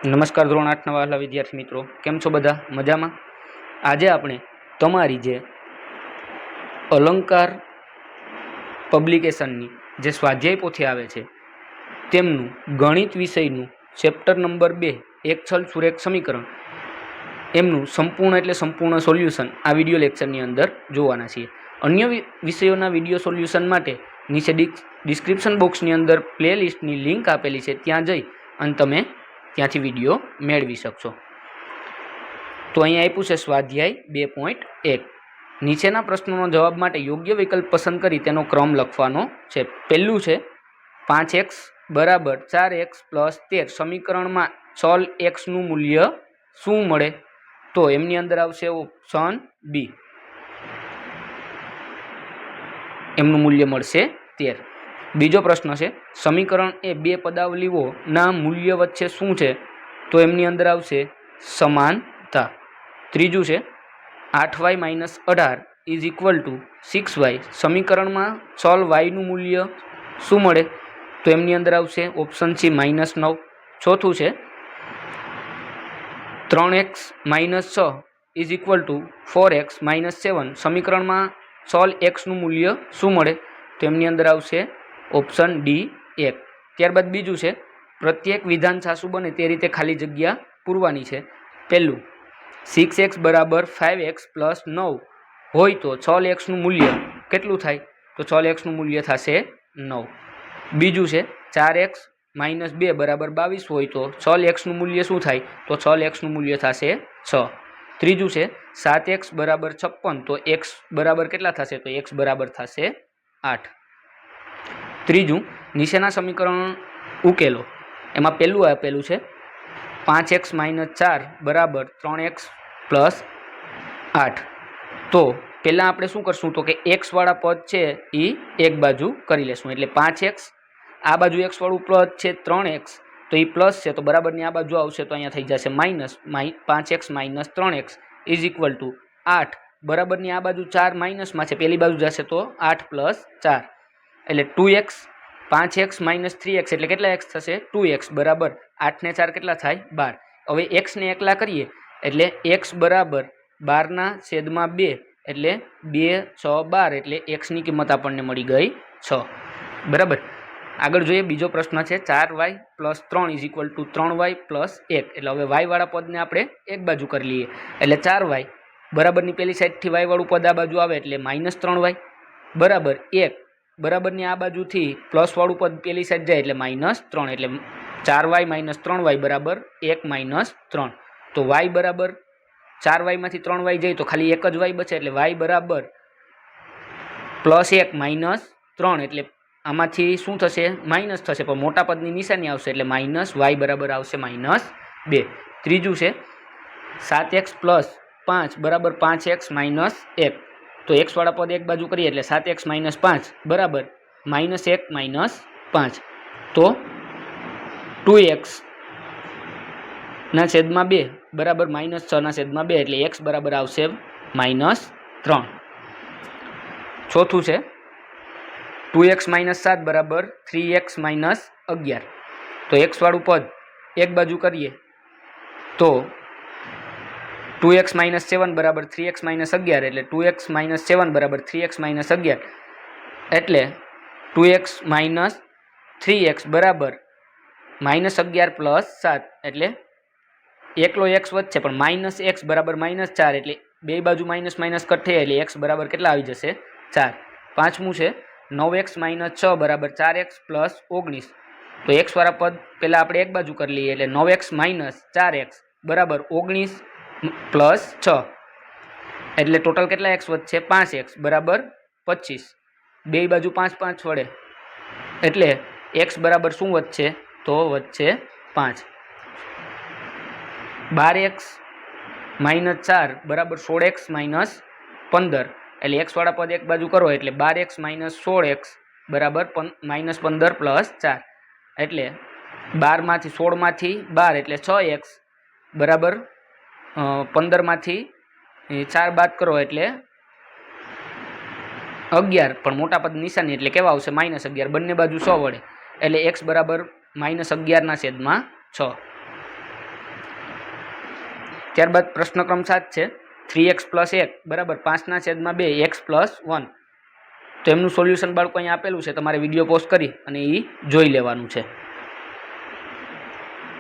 નમસ્કાર ધોરણ 8ના વહાલા વિદ્યાર્થી મિત્રો, કેમ છો બધા? મજામાં? આજે આપણે તમારી જે અલંકાર પબ્લિકેશનની જે સ્વાધ્યાય પોથી આવે છે તેમનું ગણિત વિષયનું ચેપ્ટર નંબર 2 એક છલ સુરેખ સમીકરણ એમનું સંપૂર્ણ સોલ્યુશન આ વિડીયો લેક્ચરની અંદર જોવાના છીએ. અન્ય વિષયોના વિડીયો સોલ્યુશન માટે નીચે ડિસ્ક્રિપ્શન બોક્સની અંદર પ્લેલિસ્ટની લિંક આપેલી છે, ત્યાં જઈ અને તમે ત્યાંથી વિડીયો મેળવી શકશો. તો અહીંયા આપ્યું છે સ્વાધ્યાય 2.1. નીચેના પ્રશ્નોનો જવાબ માટે યોગ્ય વિકલ્પ પસંદ કરી તેનો ક્રમ લખવાનો છે. પહેલું છે 5x બરાબર 4x પ્લસ 13 સમીકરણમાં ચલ એક્સનું મૂલ્ય શું મળે? તો એમની અંદર આવશે ઓપ્શન બી, એમનું મૂલ્ય મળશે 13. બીજો પ્રશ્ન છે સમીકરણ એ બે પદાવલીઓના મૂલ્ય વચ્ચે શું છે? તો એમની અંદર આવશે સમાનતા. ત્રીજું છે 8y - 18 is equal to 6y સમીકરણમાં ચલ yનું મૂલ્ય શું મળે? તો એમની અંદર આવશે ઓપ્શન સી -9. ચોથું છે 3x - 6 is equal to 4x - 7 સમીકરણમાં ચલ એક્સનું મૂલ્ય શું મળે? તો એમની અંદર આવશે ઓપ્શન ડી 1. ત્યારબાદ બીજું છે પ્રત્યેક વિધાન સાચું બને તે રીતે ખાલી જગ્યા પૂરવાની છે. પહેલું 6x બરાબર 5x પ્લસ 9 હોય તો ચલ એક્સનું મૂલ્ય કેટલું થાય? તો ચલ એક્સનું મૂલ્ય થશે 9. બીજું છે 4x - 2 બરાબર 22 હોય તો ચલ એક્સનું મૂલ્ય શું થાય? તો ચલ એક્સનું મૂલ્ય થશે 6. ત્રીજું છે 7x બરાબર 56 તો x બરાબર કેટલા થશે? તો x બરાબર થશે 8. ત્રીજું નીચેના સમીકરણ ઉકેલો. એમાં પહેલું આપેલું છે 5x - 4 બરાબર 3x પ્લસ 8. તો પહેલાં આપણે શું કરશું? તો કે એક્સવાળા પદ છે એ એક બાજુ કરી લેશું, એટલે 5x, આ બાજુ એક્સવાળું પદ છે 3x તો એ પ્લસ છે, તો બરાબરની આ બાજુ આવશે તો અહીંયા થઈ જશે minus. 5x - 3x is equal to 8 બરાબરની આ બાજુ 4 માઇનસમાં છે, પેલી બાજુ જશે તો 8 પ્લસ 4 એટલે 2x. 5x - 3x એટલે કેટલા x થશે? 2x બરાબર 8 ને 4 કેટલા થાય? 12. હવે x ને એકલા કરીએ એટલે x બરાબર 12/2 એટલે 2 6 12 એટલે x ની કિંમત આપણને મળી ગઈ 6. બરાબર. આગળ જોઈએ બીજો પ્રશ્ન છે 4y + 3 is equal to 3y + 1 એટલે હવે y વાળા પદને આપણે એક બાજુ કરી લઈએ એટલે 4y બરાબરની પેલી સાઈડથી y વાળું પદ આ બાજુ આવે એટલે -3y બરાબર 1 બરાબરની આ બાજુથી પ્લસ વાળું પદ પેલી સાઈડ જાય એટલે -3 એટલે 4y - 3y બરાબર 1 - 3. તો y બરાબર 4y માંથી 3y જાય તો ખાલી એક જ y બચે એટલે y બરાબર +1 - 3 એટલે આમાંથી શું થશે? માઇનસ થશે, પણ મોટા પદની નિશાની આવશે એટલે -y બરાબર આવશે -2. ત્રીજું છે 7x + 5 બરાબર 5x - 1 તો x વાળા પદ એક બાજુ કરીએ એટલે 7x - 5 બરાબર -1 - 5 તો 2x ના છેદમાં 2 બરાબર -6/2 એટલે x બરાબર આવશે -3. ચોથું છે 2x - 7 બરાબર 3x - 11 તો x વાળું પદ એક બાજુ કરીએ તો 2x - 7 બરાબર 3x - 11 એટલે 2x - 7 બરાબર 3x - 11 એટલે 2x - 3x બરાબર -11 + 7 એટલે એકલો x વધશે પણ -x બરાબર -4 એટલે બે બાજુ માઇનસ માઇનસ કટ થઈ એટલે x બરાબર કેટલા આવી જશે? 4. પાંચમું છે 9x - 6 બરાબર 4x + 19 તો x વાળા પદ પહેલાં આપણે એક બાજુ કરી લઈએ એટલે 9x - 4x બરાબર 19 + 6 એટલે ટોટલ કેટલા x વધશે? 5x બરાબર 25. બે બાજુ 5 5 વડે એટલે x બરાબર શું વધશે? તો વધશે 5. 12x - 4 બરાબર 16x - 15 એટલે x વાળા પદ એક બાજુ કરો એટલે 12x - 16x બરાબર -15 + 4 એટલે 12 માંથી 16 માંથી 12 એટલે 6x બરાબર 15 માંથી 4 બાદ કરો એટલે 11 પણ મોટા પદ નિશાની એટલે કેવા આવશે? -11 બંને બાજુ 100 વડે એટલે x બરાબર -11/6. ત્યારબાદ પ્રશ્ન ક્રમ 7 છે 3x + 1 બરાબર 5/2 x + 1. તો એમનું સોલ્યુશન બાળકો અહીંયા આપેલું છે, તમારે વિડીયો પોઝ કરી અને એ જોઈ લેવાનું છે.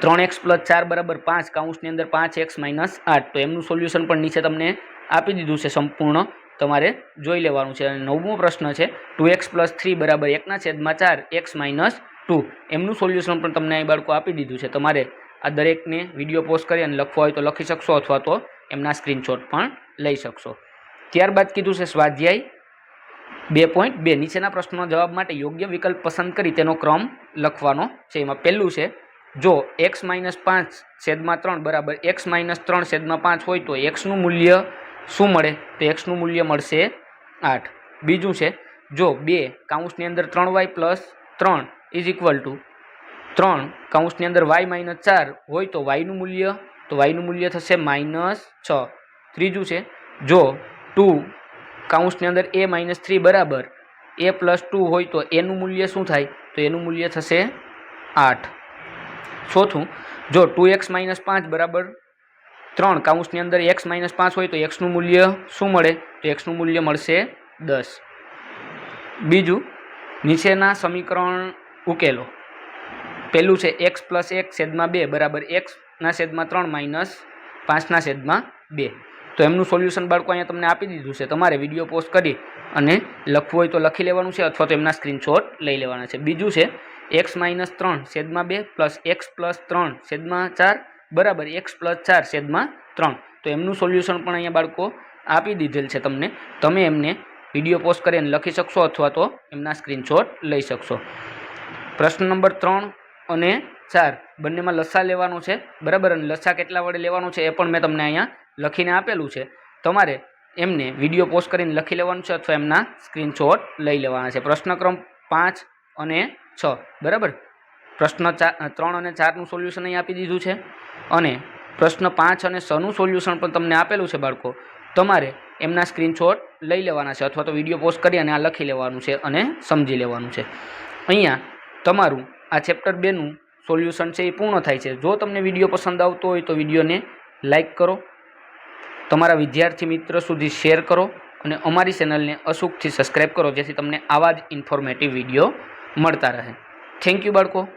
3x + 4 બરાબર 5 કૌંસની અંદર 5x - 8. તો એમનું સોલ્યુશન પણ નીચે તમને આપી દીધું છે, સંપૂર્ણ તમારે જોઈ લેવાનું છે. અને 9મો પ્રશ્ન છે 2x + 3 બરાબર 1/4 x - 2. એમનું સોલ્યુશન પણ તમને અહીં બાળકો આપી દીધું છે. તમારે આ દરેકને વિડીયો પોઝ કરી અને લખવો હોય તો લખી શકશો, અથવા તો એમના સ્ક્રીનશોટ પણ લઈ શકશો. ત્યારબાદ કીધું છે સ્વાધ્યાય 2.2 નીચેના પ્રશ્નોના જવાબ માટે યોગ્ય વિકલ્પ પસંદ કરી તેનો ક્રમ લખવાનો છે. એમાં પહેલું છે જો x - 5/3 બરાબર x - 3/5 હોય તો xનું મૂલ્ય શું મળે? તો xનું મૂલ્ય મળશે 8. બીજું છે જો 2 કૌંસની અંદર 3y + 3 = 3 કૌંસની અંદર y - 4 હોય તો yનું મૂલ્ય થશે -6. ત્રીજું છે જો 2 કૌંસની અંદર a - 3 બરાબર a + 2 હોય તો એનું મૂલ્ય શું થાય? તો એનું મૂલ્ય થશે 8. ચોથું જો 2x - 5 બરાબર 3 કૌંસની અંદર x - 5 હોય તો xનું મૂલ્ય શું મળે? તો xનું મૂલ્ય મળશે 10. બીજું નીચેના સમીકરણ ઉકેલો. પહેલું છે x + 1/2 બરાબર x/3 - 5/2. તો એમનું સોલ્યુશન બાળકો અહીંયા તમને આપી દીધું છે. તમારે વિડીયો પોઝ કરી અને લખવું હોય તો લખી લેવાનું છે, અથવા તો એમના સ્ક્રીનશોટ લઈ લેવાના છે. બીજું છે x - 3/2 + x + 3/4 બરાબર x + 4/3. તો એમનું સોલ્યુશન પણ અહીંયા બાળકો આપી દીધેલ છે તમને. તમે એમને વિડીયો પોઝ કરી અને લખી શકશો, અથવા તો એમના સ્ક્રીનશોટ લઈ શકશો. પ્રશ્ન નંબર 3 અને 4 બંનેમાં લસા લેવાનો છે બરાબર, અને લસા કેટલા વડે લેવાનો છે એ પણ મેં તમને અહીંયા લખીને આપેલું છે. તમારે એમને વિડીયો પોઝ કરીને લખી લેવાનું છે, અથવા એમના સ્ક્રીનશોટ લઈ લેવાના છે. પ્રશ્ન ક્રમ 5 અને 6 બરાબર, પ્રશ્ન 3 અને 4નું સોલ્યુશન અહીં આપી દીધું છે, અને પ્રશ્ન 5 અને 6નું સોલ્યુશન પણ તમને આપેલું છે બાળકો. તમારે એમના સ્ક્રીનશોટ લઈ લેવાના છે, અથવા તો વિડીયો પોઝ કરી અને આ લખી લેવાનું છે અને સમજી લેવાનું છે. અહીંયા તમારું આ ચેપ્ટર 2નું સોલ્યુશન છે એ પૂર્ણ થાય છે. જો તમને વિડીયો પસંદ આવતો હોય તો વિડીયોને લાઇક કરો, તમારા વિદ્યાર્થી મિત્ર સુધી શેર કરો, અને અમારી ચેનલને અચૂકથી સબસ્ક્રાઈબ કરો, જેથી તમને આવા જ ઇન્ફોર્મેટિવ વિડીયો મળતા રહે. થેન્ક યુ બાળકો.